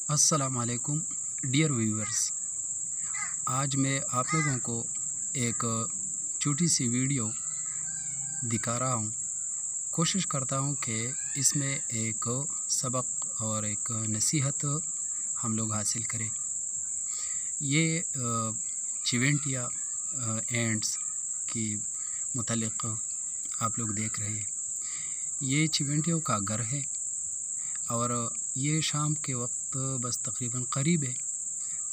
अस्सलाम वालेकुम dear viewers. आज मैं आप लोगों को एक छोटी सी वीडियो दिखा रहा हूँ। कोशिश करता हूँ कि इसमें एक सबक और एक नसीहत हम लोग हासिल करें। ये चिवेंटिया एंड्स की मुतल्लिक़ आप लोग देख रहे हैं। ये चिवेंटियों का घर है और ये शाम के वक्त बस तकरीबन करीब है।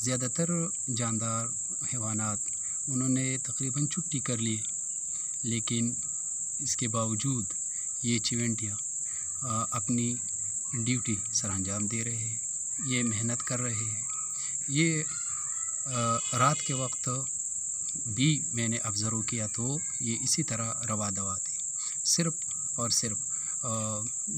ज़्यादातर जानदार हैवानात उन्होंने तकरीबन छुट्टी कर ली, लेकिन इसके बावजूद ये चिवेंटिया अपनी ड्यूटी सरअंजाम दे रहे हैं। ये मेहनत कर रहे हैं। ये रात के वक्त भी मैंने ऑब्ज़र्व किया तो ये इसी तरह रवा दवा थे। सिर्फ़ और सिर्फ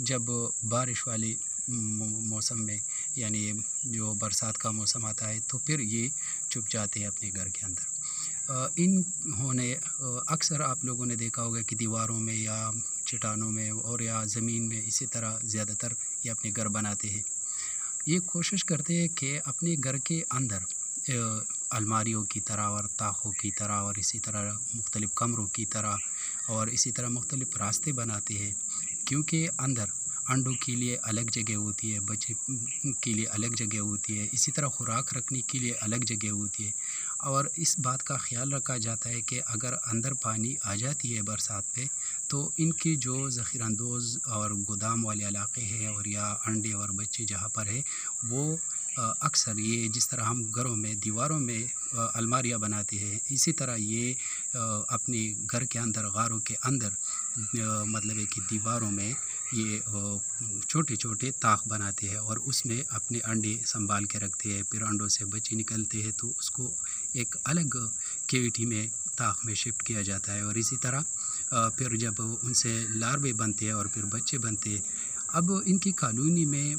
जब बारिश वाली मौसम में, यानी जो बरसात का मौसम आता है, तो फिर ये छुप जाते हैं अपने घर के अंदर। इन्होंने अक्सर आप लोगों ने देखा होगा कि दीवारों में या चट्टानों में और या ज़मीन में इसी तरह ज़्यादातर ये अपने घर बनाते हैं। ये कोशिश करते हैं कि अपने घर के अंदर अलमारियों की तरह और ताख़ों की तरह और इसी तरह मुख्तलिफ़ कमरों की तरह और इसी तरह मुख्तलिफ़ रास्ते बनाते हैं, क्योंकि अंदर अंडों के लिए अलग जगह होती है, बच्चे के लिए अलग जगह होती है, इसी तरह खुराक रखने के लिए अलग जगह होती है। और इस बात का ख्याल रखा जाता है कि अगर अंदर पानी आ जाती है बरसात में, तो इनकी जो ज़ख़ीरांदोज़ और गोदाम वाले इलाके हैं और या अंडे और बच्चे जहाँ पर है, वो अक्सर ये जिस तरह हम घरों में दीवारों में अलमारियाँ बनाते हैं, इसी तरह ये अपने घर के अंदर गारों के अंदर मतलब है कि दीवारों में ये छोटे छोटे ताख बनाते हैं और उसमें अपने अंडे संभाल के रखते हैं। फिर अंडों से बच्चे निकलते हैं तो उसको एक अलग कैविटी में ताख में शिफ्ट किया जाता है और इसी तरह फिर जब उनसे लार्वे बनते हैं और फिर बच्चे बनते हैं। अब इनकी कॉलोनी में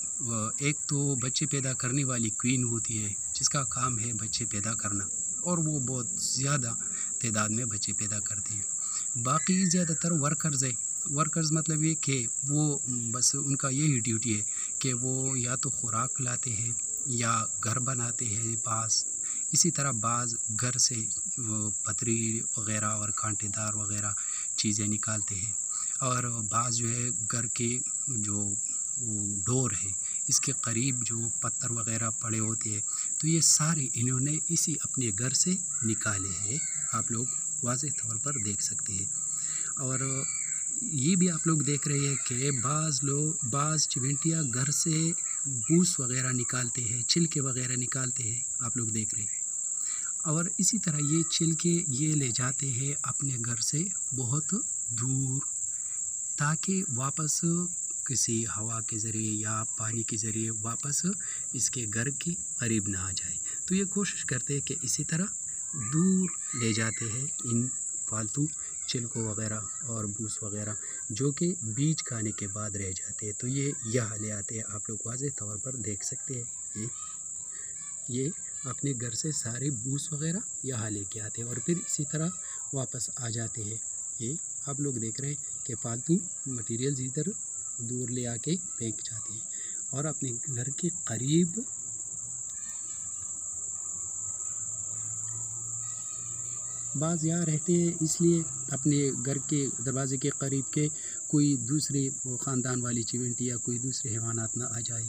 एक तो बच्चे पैदा करने वाली क्वीन होती है, जिसका काम है बच्चे पैदा करना, और वो बहुत ज़्यादा तादाद में बच्चे पैदा करते हैं। बाकी ज़्यादातर वर्कर्स है। वर्कर्स मतलब ये कि वो बस उनका यही ड्यूटी है कि वो या तो खुराक लाते हैं या घर बनाते हैं बाज़। इसी तरह बाज़ घर से वो पतरी वग़ैरह और कांटेदार वग़ैरह चीज़ें निकालते हैं, और बाज़ जो है घर के जो वो डोर है इसके करीब जो पत्थर वग़ैरह पड़े होते हैं, तो ये सारे इन्होंने इसी अपने घर से निकाले हैं। आप लोग वाज़ेह तौर पर देख सकते हैं। और ये भी आप लोग देख रहे हैं कि बाज़ चिवेंटिया घर से भूस वग़ैरह निकालते हैं, छिलके वग़ैरह निकालते हैं, आप लोग देख रहे हैं। और इसी तरह ये छिलके ये ले जाते हैं अपने घर से बहुत दूर, ताकि वापस किसी हवा के ज़रिए या पानी के ज़रिए वापस इसके घर के करीब ना आ जाए। तो ये कोशिश करते हैं कि इसी तरह दूर ले जाते हैं इन पालतू छिलकों वग़ैरह और भूस वग़ैरह, जो कि बीज खाने के बाद रह जाते हैं। तो ये यहाँ ले आते हैं, आप लोग वाज़ेह तौर पर देख सकते हैं। ये अपने घर से सारे भूस वग़ैरह यहाँ लेके आते हैं और फिर इसी तरह वापस आ जाते हैं। ये आप लोग देख रहे हैं कि फालतू मटेरियल्स इधर दूर ले आके फेंक जाते हैं और अपने घर के करीब बाज़ यहाँ रहते हैं, इसलिए अपने घर के दरवाज़े के करीब के कोई दूसरे ख़ानदान वाली चिवेंटिया कोई दूसरे हैवानात ना आ जाए,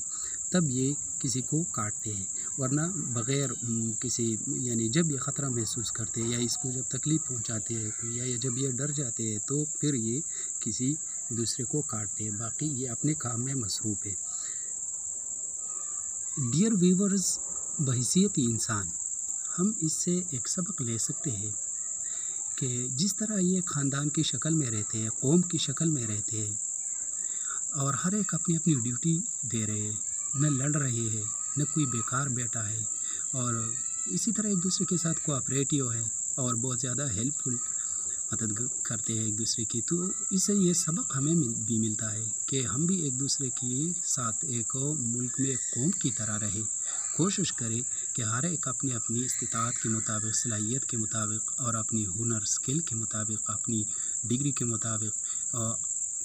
तब ये किसी को काटते हैं। वरना बग़ैर किसी, यानी जब ये ख़तरा महसूस करते हैं या इसको जब तकलीफ़ पहुंचाते हैं या जब ये डर जाते हैं, तो फिर ये किसी दूसरे को काटते हैं। बाकी ये अपने काम में मसरूफ़ है। डियर व्यूअर्स, बहैसियत इंसान हम इससे एक सबक ले सकते हैं कि जिस तरह ये ख़ानदान की शक्ल में रहते हैं, कौम की शक्ल में रहते हैं और हर एक अपनी अपनी ड्यूटी दे रहे हैं, न लड़ रहे हैं, न कोई बेकार बैठा है, और इसी तरह एक दूसरे के साथ कोऑपरेटिव है और बहुत ज़्यादा हेल्पफुल मदद करते हैं एक दूसरे की। तो इससे ये सबक हमें भी मिलता है कि हम भी एक दूसरे के साथ एक मुल्क में एक कौम की तरह रहे। कोशिश करें कि हर एक अपनी अपनी इस्तिताअत के मुताबिक, सलाहियत के मुताबिक और अपनी हुनर स्किल के मुताबिक, अपनी डिग्री के मुताबिक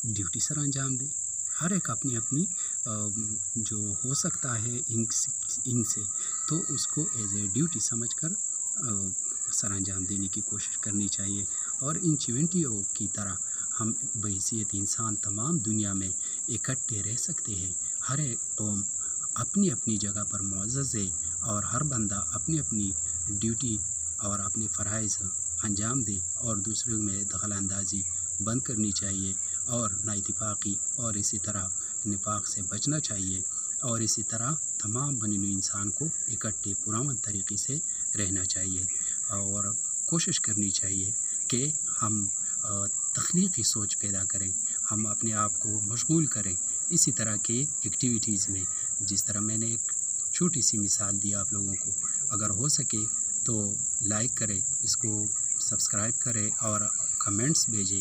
ड्यूटी सर अंजाम दें। हर एक अपनी अपनी جو ہو سکتا ہے ان سے، تو اس کو ایز اے ڈیوٹی سمجھ کر سر انجام دینے کی کوشش کرنی چاہیے۔ اور ان چیونٹیوں کی طرح ہم بحیثیت انسان تمام دنیا میں اکٹھے رہ سکتے ہیں۔ ہر ایک قوم اپنی اپنی جگہ پر معزز ہے، اور ہر بندہ اپنی اپنی ڈیوٹی اور اپنے فرائض انجام دے، اور دوسروں میں دخل اندازی بند کرنی چاہیے، اور نا اتفاقی اور اسی طرح نفاق سے بچنا چاہیے، اور اسی طرح تمام بنی نوع انسان کو اکٹھے پرامن طریقے سے رہنا چاہیے، اور کوشش کرنی چاہیے کہ ہم تخلیقی سوچ پیدا کریں، ہم اپنے آپ کو مشغول کریں اسی طرح کے ایکٹیویٹیز میں۔ جس طرح میں نے ایک چھوٹی سی مثال دی آپ لوگوں کو، اگر ہو سکے تو لائک کریں، اس کو سبسکرائب کریں اور کمنٹس بھیجیں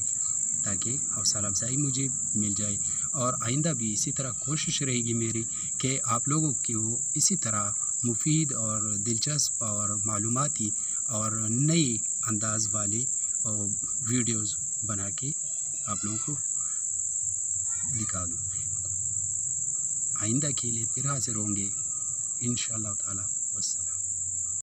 تاکہ حوصلہ افزائی مجھے مل جائے، اور آئندہ بھی اسی طرح کوشش رہے گی میری کہ آپ لوگوں کو اسی طرح مفید اور دلچسپ اور معلوماتی اور نئی انداز والے ویڈیوز بنا کے آپ لوگوں کو دکھا دوں۔ آئندہ کے لیے پھر حاضر ہوں گے انشاءاللہ تعالی۔ والسلام۔